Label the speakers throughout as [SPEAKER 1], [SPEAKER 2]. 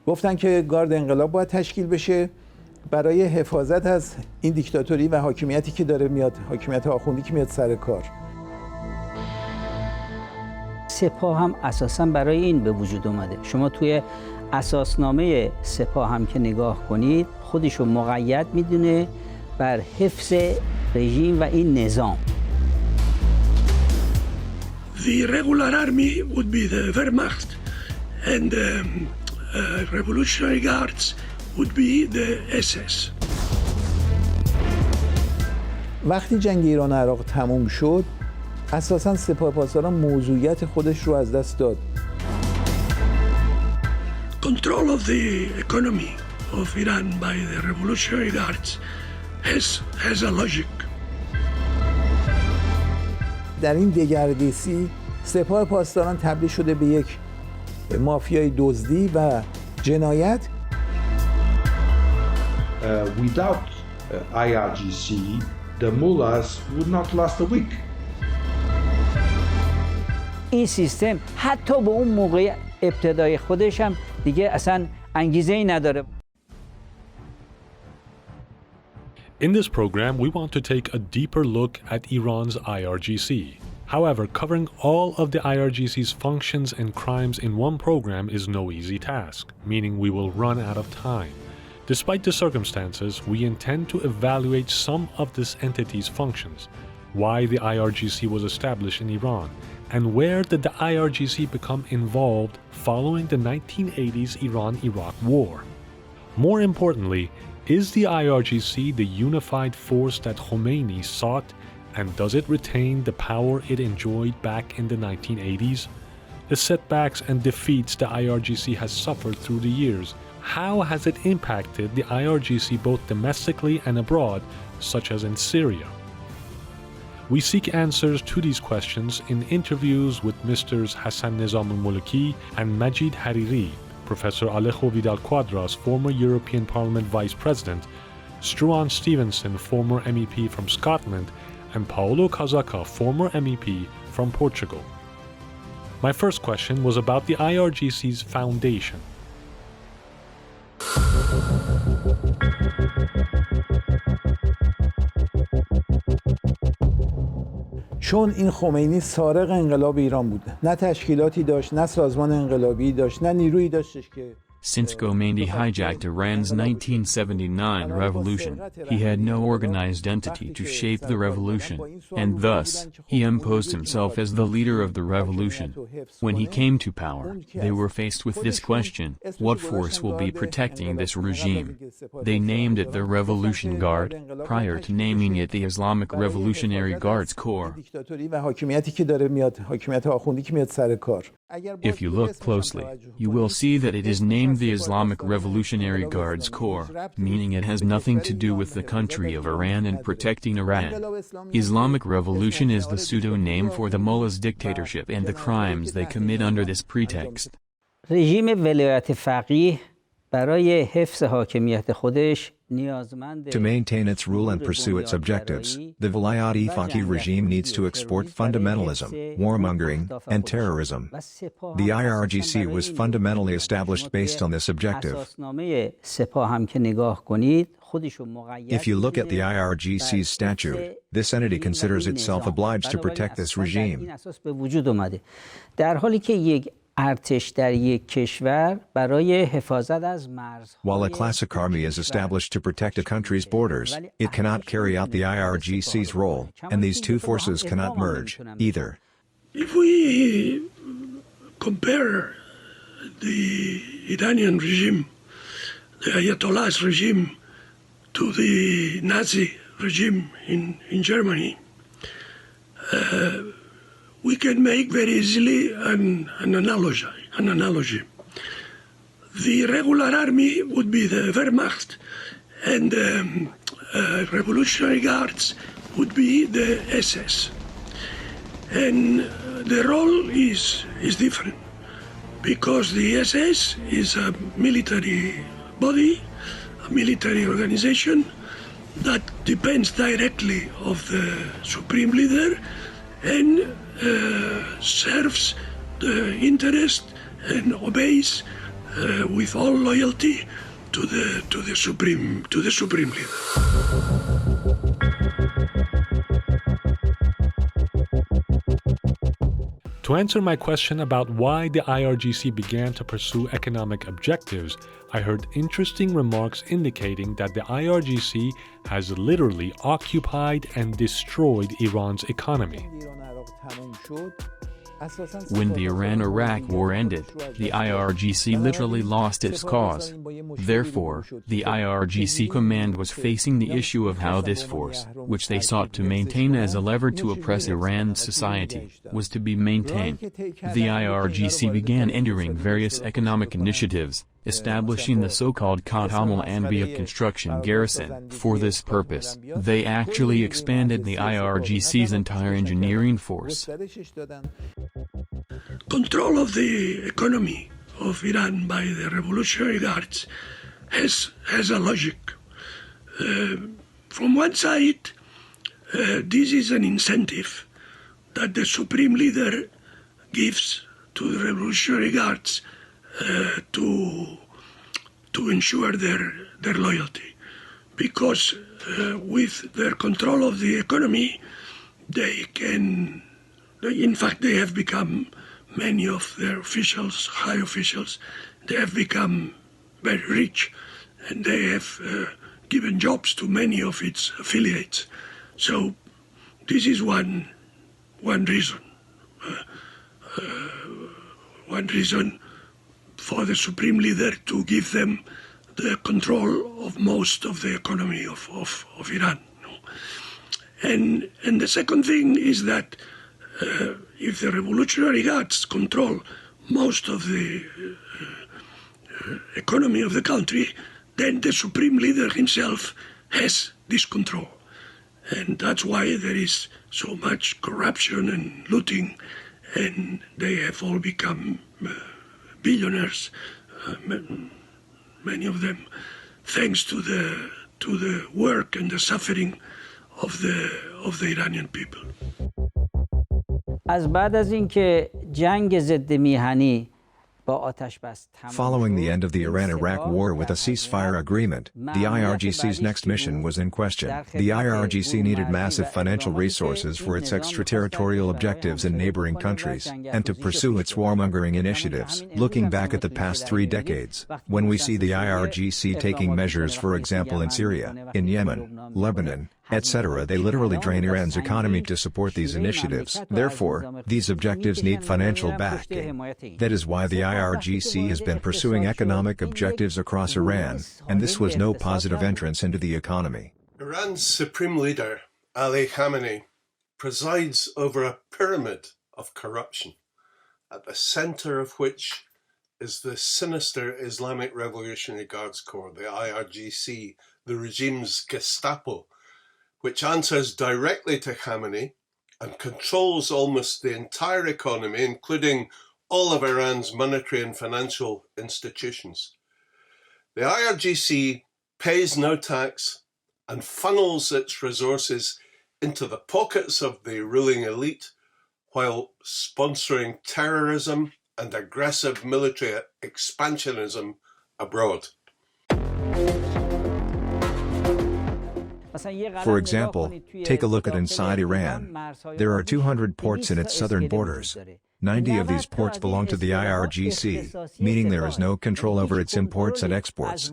[SPEAKER 1] گفتن که گارد انقلاب باید تشکیل بشه برای حفاظت از این دیکتاتوری و حاکمیتی که داره میاد، حاکمیت آخوندی که میاد سر کار.
[SPEAKER 2] سپاه هم اساساً برای این به وجود اومده. شما توی اساسنامه سپاه هم که نگاه کنید خودشو مقید میدونه بر حفظ رژیم و این نظام.
[SPEAKER 3] The regular army would be the Wehrmacht and the revolutionary guards would be the SS.
[SPEAKER 1] وقتی جنگ ایران و عراق تموم شد اساساً سپاه پاسداران موضوعیت خودش رو از دست داد.
[SPEAKER 3] Control of the economy of Iran by the revolutionary guards has a logic.
[SPEAKER 1] در این دگردیسی سپاه پاسداران تبدیل شده به یک مافیای دزدی و جنایت.
[SPEAKER 4] Without IRGC, the mullahs would not last a week.
[SPEAKER 2] این سیستم حتی به اون موقع ابتدای خودش هم دیگه اصلا انگیزه‌ای نداره.
[SPEAKER 5] In this program, we want to take a deeper look at Iran's IRGC. However, covering all of the IRGC's functions and crimes in one program is no easy task, meaning we will run out of time. Despite the circumstances, we intend to evaluate some of this entity's functions, why the IRGC was established in Iran, and where did the IRGC become involved following the 1980s Iran-Iraq War. More importantly, is the IRGC the unified force that Khomeini sought, and does it retain the power it enjoyed back in the 1980s? The setbacks and defeats the IRGC has suffered through the years, how has it impacted the IRGC both domestically and abroad, such as in Syria? We seek answers to these questions in interviews with Mr. Hassan Nezamolmoloki and Majid Hariri, Professor Alejo Vidal-Quadras, former European Parliament Vice President, Struan Stevenson, former MEP from Scotland, and Paolo Casaca, former MEP from Portugal. My first question was about the IRGC's foundation.
[SPEAKER 1] چون این خمینی سارق انقلاب ایران بود، نه تشکیلاتی داشت، نه سازمان انقلابی داشت، نه نیرویی داشتش که
[SPEAKER 6] Since Khomeini hijacked Iran's 1979 revolution, he had no organized entity to shape the revolution, and thus, he imposed himself as the leader of the revolution. When he came to power, they were faced with this question: what force will be protecting this regime? They named it the Revolution Guard, prior to naming it the Islamic Revolutionary Guards Corps. If you look closely, you will see that it is named the Islamic Revolutionary Guards Corps, meaning it has nothing to do with the country of Iran and protecting Iran. Islamic Revolution is the pseudo-name for the mullah's dictatorship and the crimes they commit under this pretext.
[SPEAKER 2] رژیم ولایت فقیه برای حفظ حاکمیت خودش نیازمند
[SPEAKER 7] To maintain its rule and pursue its objectives, the Velayat-e-Faqih regime needs to export fundamentalism, warmongering, and terrorism. The IRGC was fundamentally established based on this objective. If you look at the IRGC's statute, this entity considers itself obliged to protect this regime.
[SPEAKER 2] در حالی که یک ارتش در یک کشور برای حفاظت از مرزهای
[SPEAKER 7] While a classic army is established to protect a country's borders, it cannot carry out the IRGC's role, and these two forces cannot merge, either.
[SPEAKER 3] If we compare the Iranian regime, the Ayatollah's regime, to the Nazi regime in Germany, we can make very easily an analogy. The regular army would be the Wehrmacht, and the revolutionary guards would be the SS. And the role is different, because the SS is a military body, a military organization that depends directly of the supreme leader and serves the interest and obeys with all loyalty to the supreme leader.
[SPEAKER 5] To answer my question about why the IRGC began to pursue economic objectives, I heard interesting remarks indicating that the IRGC has literally occupied and destroyed Iran's economy.
[SPEAKER 6] When the Iran-Iraq war ended, the IRGC literally lost its cause. Therefore, the IRGC command was facing the issue of how this force, which they sought to maintain as a lever to oppress Iran's society, was to be maintained. The IRGC began entering various economic initiatives, establishing the so-called Khatam al-Anbiya construction garrison. For this purpose, they actually expanded the IRGC's entire engineering force.
[SPEAKER 3] Control of the economy of Iran by the Revolutionary Guards has a logic. From one side, this is an incentive that the Supreme Leader gives to the Revolutionary Guards to ensure their loyalty, because with their control of the economy, they have become, many of their officials, high officials, they have become very rich, and they have given jobs to many of its affiliates. So this is one reason. One reason for the Supreme Leader to give them the control of most of the economy of Iran. And the second thing is that if the Revolutionary Guards control most of the economy of the country, then the Supreme Leader himself has this control. And that's why there is so much corruption and looting, and they have all become billionaires, many of them, thanks to the work and the suffering of the Iranian people.
[SPEAKER 2] از بعد از اینکه جنگ ضد میهنی
[SPEAKER 7] Following the end of the Iran-Iraq war with a ceasefire agreement, the IRGC's next mission was in question. The IRGC needed massive financial resources for its extraterritorial objectives in neighboring countries, and to pursue its warmongering initiatives. Looking back at the past 3 decades, when we see the IRGC taking measures, for example in Syria, in Yemen, Lebanon, etc., they literally drain Iran's economy to support these initiatives. Therefore, these objectives need financial backing. That is why the IRGC has been pursuing economic objectives across Iran, and this was no positive entrance into the economy.
[SPEAKER 8] Iran's supreme leader, Ali Khamenei, presides over a pyramid of corruption, at the center of which is the sinister Islamic Revolutionary Guards Corps, the IRGC, the regime's Gestapo, which answers directly to Khamenei and controls almost the entire economy, including all of Iran's monetary and financial institutions. The IRGC pays no tax and funnels its resources into the pockets of the ruling elite while sponsoring terrorism and aggressive military expansionism abroad.
[SPEAKER 7] For example, take a look at inside Iran. There are 200 ports in its southern borders. 90 of these ports belong to the IRGC, meaning there is no control over its imports and exports.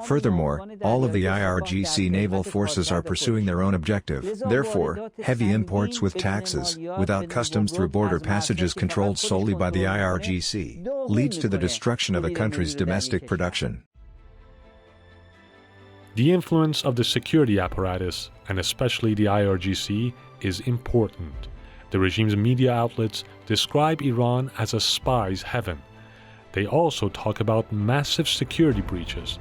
[SPEAKER 7] Furthermore, all of the IRGC naval forces are pursuing their own objective. Therefore, heavy imports with taxes, without customs through border passages controlled solely by the IRGC, leads to the destruction of a country's domestic production.
[SPEAKER 5] The influence of the security apparatus, and especially the IRGC, is important. The regime's media outlets describe Iran as a spy's heaven. They also talk about massive security breaches.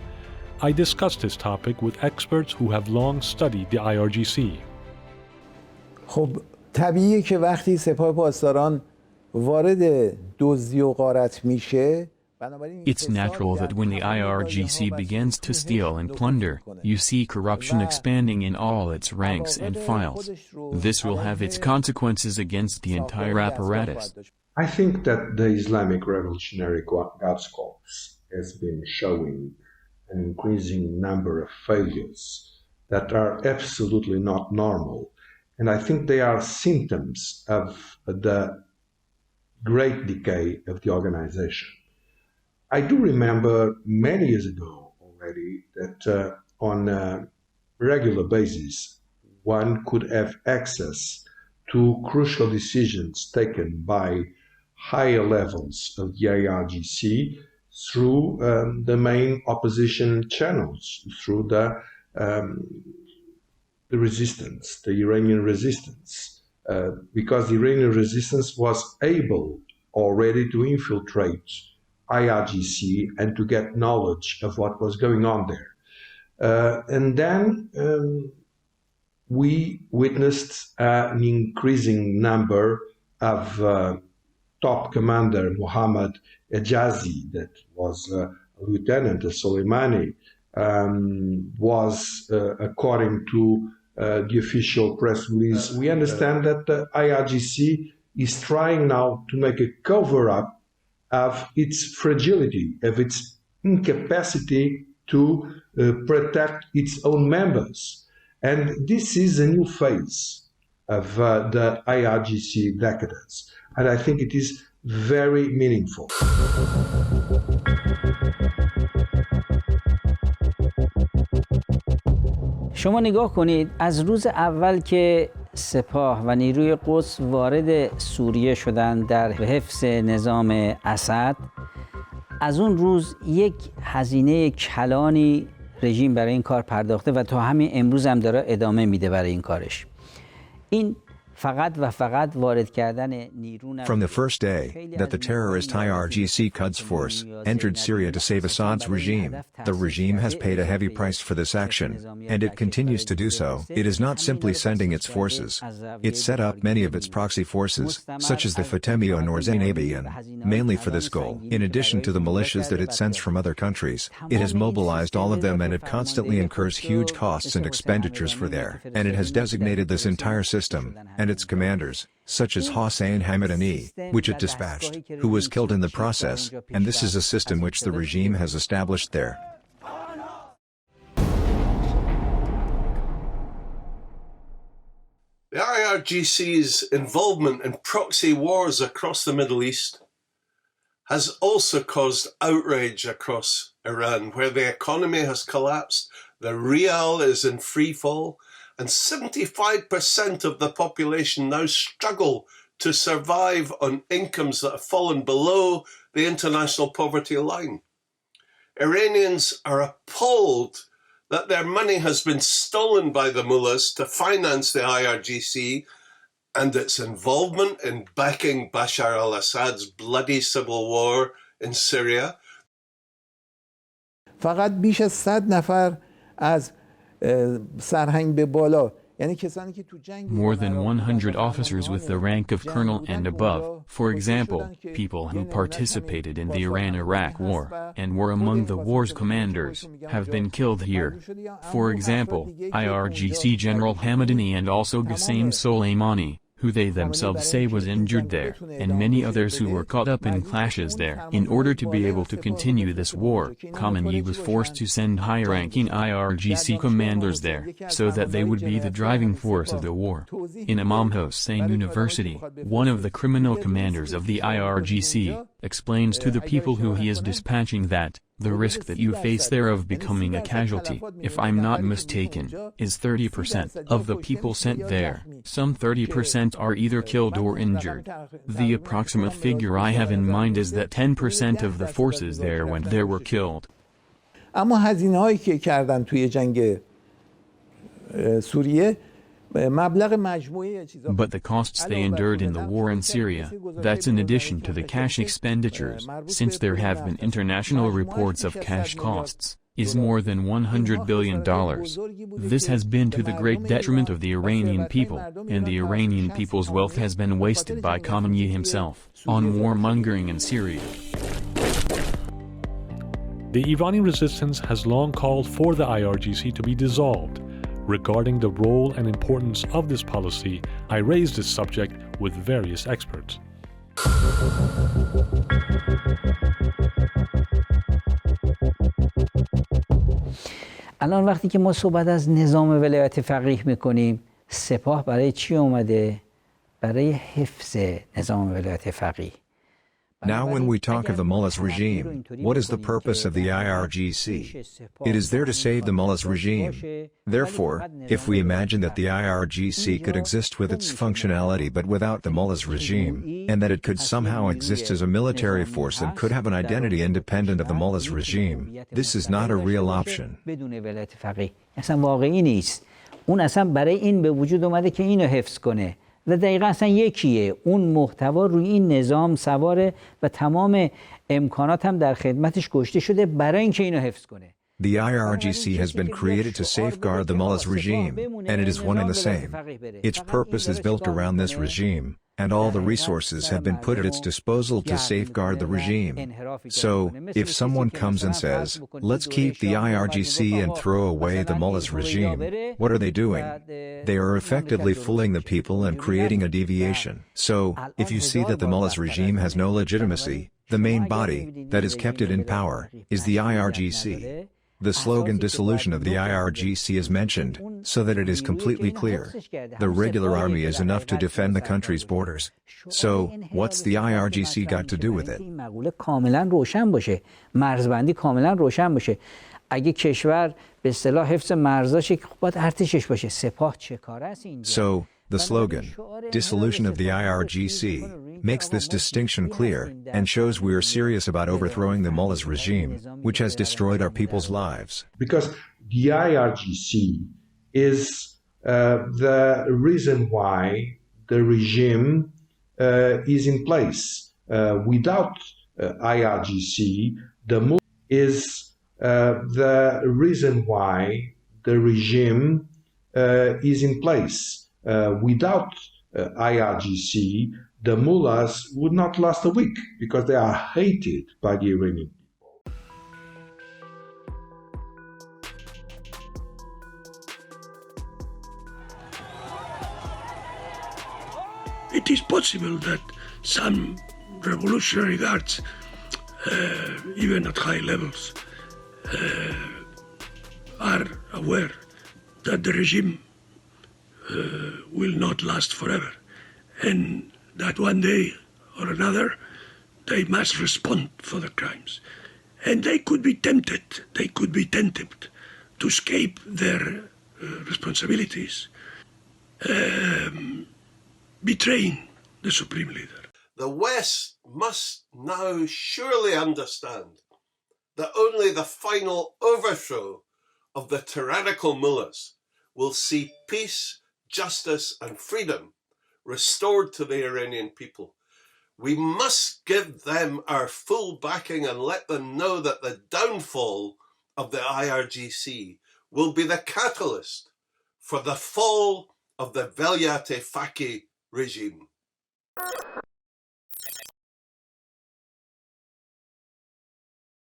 [SPEAKER 5] I discussed this topic with experts who have long studied the IRGC.
[SPEAKER 1] خب طبیعیه که وقتی سپاه پاسداران وارد دزدی و غارت میشه
[SPEAKER 6] It's natural that when the IRGC begins to steal and plunder, you see corruption expanding in all its ranks and files. This will have its consequences against the entire apparatus.
[SPEAKER 4] I think that the Islamic Revolutionary Guards Corps has been showing an increasing number of failures that are absolutely not normal. And I think they are symptoms of the great decay of the organization. I do remember many years ago already that on a regular basis, one could have access to crucial decisions taken by higher levels of the IRGC through the main opposition channels, through the resistance, the Iranian resistance, because the Iranian resistance was able already to infiltrate IRGC and to get knowledge of what was going on there. And then we witnessed an increasing number of top commander Mohammad Ejazi, that was a lieutenant of Soleimani, was, according to the official press release, we understand that the IRGC is trying now to make a cover-up of its fragility, of its incapacity to protect its own members. And this is a new phase of the IRGC decadence. And I think it is very meaningful.
[SPEAKER 2] شما نگاه کنید از روز اول که سپاه و نیروی قدس وارد سوریه شدند در حفظ نظام اسد، از اون روز یک هزینه کلانی رژیم برای این کار پرداخته و تا همین امروز هم داره ادامه میده برای این کارش. این فقط و فقط وارد کردن نیرو.
[SPEAKER 7] From the first day that the terrorist IRGC Quds force entered Syria to save Assad's regime, the regime has paid a heavy price for this action, and it continues to do so. It is not simply sending its forces. It set up many of its proxy forces, such as the Fatemio nor Zainabian, mainly for this goal. In addition to the militias that it sends from other countries, it has mobilized all of them, and it constantly incurs huge costs and expenditures for there. And it has designated this entire system and its commanders, such as Hassan Hamidani, which it dispatched, who was killed in the process, and this is a system which the regime has established there.
[SPEAKER 8] The IRGC's involvement in proxy wars across the Middle East has also caused outrage across Iran, where the economy has collapsed, the rial is in free fall, and 75% of the population now struggle to survive on incomes that have fallen below the international poverty line. Iranians are appalled that their money has been stolen by the mullahs to finance the IRGC and its involvement in backing Bashar al-Assad's bloody civil war in Syria.
[SPEAKER 1] فقط بیش از 100 نفر از سرهنگ به بالا
[SPEAKER 6] More than 100 officers with the rank of colonel and above, for example, people who participated in the Iran-Iraq war and were among the war's commanders, have been killed here. For example, IRGC General Hamidani and also Qasem Soleimani, who they themselves say was injured there, and many others who were caught up in clashes there. In order to be able to continue this war, Khomeini was forced to send high-ranking IRGC commanders there, so that they would be the driving force of the war. In Imam Hossein University, one of the criminal commanders of the IRGC explains to the people who he is dispatching that the risk that you face there of becoming a casualty, if I'm not mistaken, is 30% of the people sent there. Some 30% are either killed or injured. The approximate figure I have in mind is that 10% of the forces there went there were killed.
[SPEAKER 1] اما هزینه‌هایی که کردن توی جنگ سوریه
[SPEAKER 6] But the costs they endured in the war in Syria, that's in addition to the cash expenditures, since there have been international reports of cash costs, is more than $100 billion. This has been to the great detriment of the Iranian people, and the Iranian people's wealth has been wasted by Khomeini himself, on warmongering in Syria.
[SPEAKER 5] The Iranian resistance has long called for the IRGC to be dissolved. Regarding the role and importance of this policy, I raised this subject with various experts.
[SPEAKER 2] الان وقتی که ما صحبت از نظام ولایت فقیه میکنیم، سپاه برای چی اومده؟ برای حفظ نظام ولایت فقیه.
[SPEAKER 7] Now when we talk of the mullahs regime, what is the purpose of the IRGC? It is there to save the mullahs regime. Therefore, if we imagine that the IRGC could exist with its functionality but without the mullahs regime, and that it could somehow exist as a military force and could have an identity independent of the mullahs regime, this is not a real option.
[SPEAKER 2] اصلا واقعی نیست. اون اصلا برای این به وجود اومده که اینو حفظ کنه. و دقیقا اصلا یکیه. اون محتوا روی این نظام سواره و تمام امکانات هم در خدمتش گذاشته شده برای اینکه اینو حفظ کنه.
[SPEAKER 7] The IRGC has been created to safeguard the mullahs regime, and it is one and the same. Its purpose is built around this regime, and all the resources have been put at its disposal to safeguard the regime. So, if someone comes and says, let's keep the IRGC and throw away the mullahs regime, what are they doing? They are effectively fooling the people and creating a deviation. So, if you see that the mullahs regime has no legitimacy, the main body that has kept it in power is the IRGC. The slogan dissolution of the IRGC is mentioned, so that it is completely clear. The regular army is enough to defend the country's borders. So, what's the IRGC got to do with it?
[SPEAKER 2] کاملا روشن باشه. مرزبندی کاملا روشن باشه. اگه کشور به اصطلاح حفظ مرزاشه که باید ارتشش باشه. سپاه چه کاره است اینجا؟
[SPEAKER 7] So, the slogan, dissolution of the IRGC, makes this distinction clear, and shows we are serious about overthrowing the mullahs regime, which has destroyed our people's lives.
[SPEAKER 4] Because the IRGC is the reason why the regime is in place. Without IRGC, the mullah is the reason why the regime is in place. Without IRGC, the mullahs would not last a week because they are hated by the Iranian people.
[SPEAKER 3] It is possible that some revolutionary guards, even at high levels, are aware that the regime will not last forever, and that one day or another they must respond for the crimes, and they could be tempted to escape their responsibilities, betraying the supreme leader.
[SPEAKER 8] The West must now surely understand that only the final overthrow of the tyrannical mullahs will see peace, justice and freedom restored to the Iranian people. We must give them our full backing and let them know that the downfall of the IRGC will be the catalyst for the fall of the Velayat-e Faqih regime.